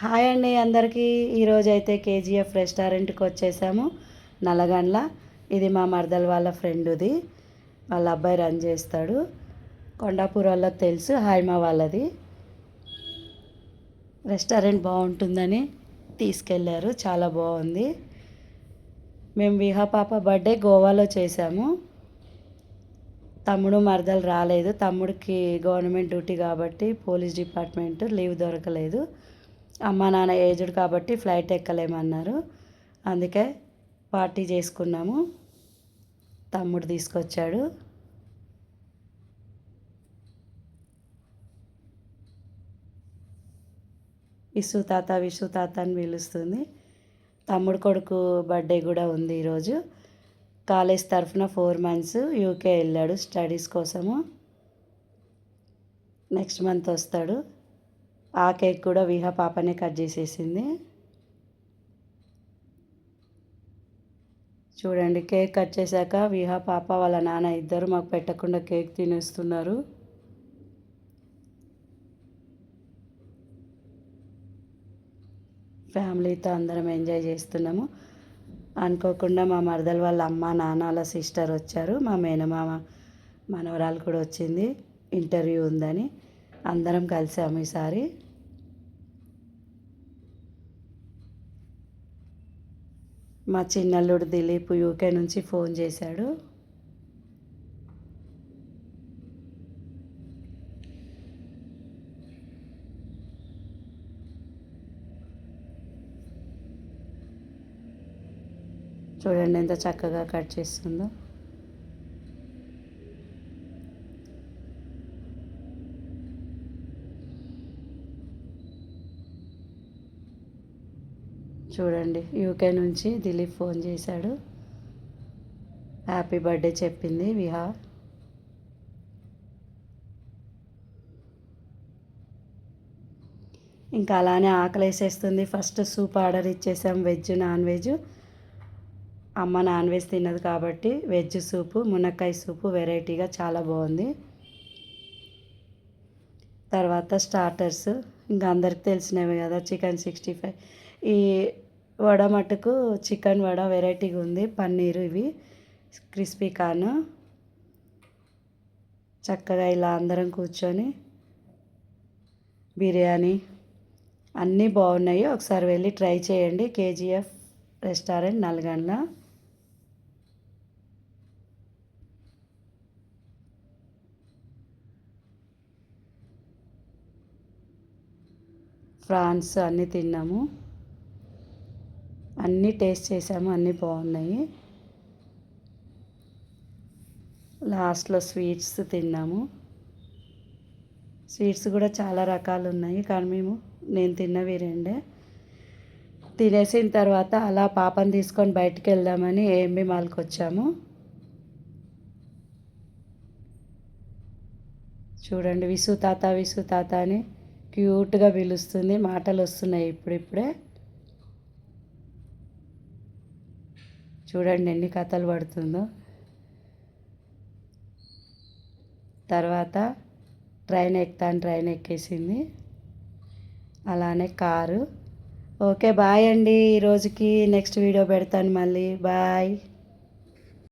Hi అండి అందరికీ. ఈరోజైతే కేజీఎఫ్ రెస్టారెంట్కి వచ్చేసాము నల్లగండ్ల. ఇది మా మరదల వాళ్ళ ఫ్రెండుది, వాళ్ళ అబ్బాయి రన్ చేస్తాడు. కొండాపూర్ వాళ్ళకి తెలుసు, హాయ్మా వాళ్ళది. రెస్టారెంట్ బాగుంటుందని తీసుకెళ్ళారు, చాలా బాగుంది. మేము విహా పాప బర్త్డే గోవాలో చేసాము. తమ్ముడు మరదలు రాలేదు, తమ్ముడికి గవర్నమెంట్ డ్యూటీ కాబట్టి పోలీస్ డిపార్ట్మెంట్ లీవ్ దొరకలేదు. అమ్మ నాన్న ఏజ్డ్ కాబట్టి ఫ్లైట్ ఎక్కలేమన్నారు, అందుకే పార్టీ చేసుకున్నాము. తమ్ముడు తీసుకొచ్చాడు. విసు తాత విసు తాత అని పిలుస్తుంది. తమ్ముడు కొడుకు బర్త్డే కూడా ఉంది ఈరోజు. కాలేజ్ తరఫున 4 months యూకే వెళ్ళాడు స్టడీస్ కోసము. నెక్స్ట్ మంత్ వస్తాడు. ఆ కేక్ కూడా విహా పాపనే కట్ చేసేసింది. చూడండి, కేక్ కట్ చేశాక విహా పాప వాళ్ళ నాన్న ఇద్దరు మాకు పెట్టకుండా కేక్ తినేస్తున్నారు. ఫ్యామిలీతో అందరం ఎంజాయ్ చేస్తున్నాము. అనుకోకుండా మా మరదలు వాళ్ళ అమ్మ నాన్న వాళ్ళ సిస్టర్ వచ్చారు. మా మేనమామ మనవరాలు కూడా వచ్చింది, ఇంటర్వ్యూ ఉందని. అందరం కలిసాము ఈసారి. మా చిన్నల్లుడు దిలీప్ యూకే నుంచి ఫోన్ చేశాడు. చూడండి ఎంత చక్కగా కట్ చేస్తుందో. చూడండి, యూకే నుంచి దిలీప్ ఫోన్ చేశాడు, హ్యాపీ బర్త్డే చెప్పింది విహా. ఇంకా అలానే ఆకలేసేస్తుంది. ఫస్ట్ సూప్ ఆర్డర్ ఇచ్చేసాం, వెజ్ నాన్ వెజ్. అమ్మ నాన్ వెజ్ తిన్నది కాబట్టి వెజ్ సూపు, మునక్కాయ సూపు వెరైటీగా చాలా బాగుంది. తర్వాత స్టార్టర్స్ ఇంకా అందరికి తెలిసినవి కదా, చికెన్ 65. ఈ వడ మట్టుకు చికెన్ వడ వెరైటీగా ఉంది, పన్నీరు, ఇవి క్రిస్పీ కార్న్. చక్కగా ఇలా అందరం కూర్చొని బిర్యానీ అన్నీ బాగున్నాయి. ఒకసారి వెళ్ళి ట్రై చేయండి, కేజీఎఫ్ రెస్టారెంట్ నల్గొండ. ఫ్రాన్స్ అన్నీ తిన్నాము, అన్నీ టేస్ట్ చేసాము, అన్నీ బాగున్నాయి. లాస్ట్లో స్వీట్స్ తిన్నాము. స్వీట్స్ కూడా చాలా రకాలు ఉన్నాయి, కానీ నేను తిన్నవి రెండే. తినేసిన తర్వాత అలా పాపని తీసుకొని బయటికి వెళ్దామని ఏఎంబి మాల్కి వచ్చాము. చూడండి, విసు తాత అని క్యూట్గా పిలుస్తుంది, మాటలు వస్తున్నాయి ఇప్పుడిప్పుడే. చూడండి ఎన్ని కథలు పడుతుందో. తర్వాత ట్రైన్ ఎక్కేసింది. అలానే కారు. ఓకే బాయ్ అండి, ఈరోజుకి నెక్స్ట్ వీడియో పెడతాను మళ్ళీ. బాయ్.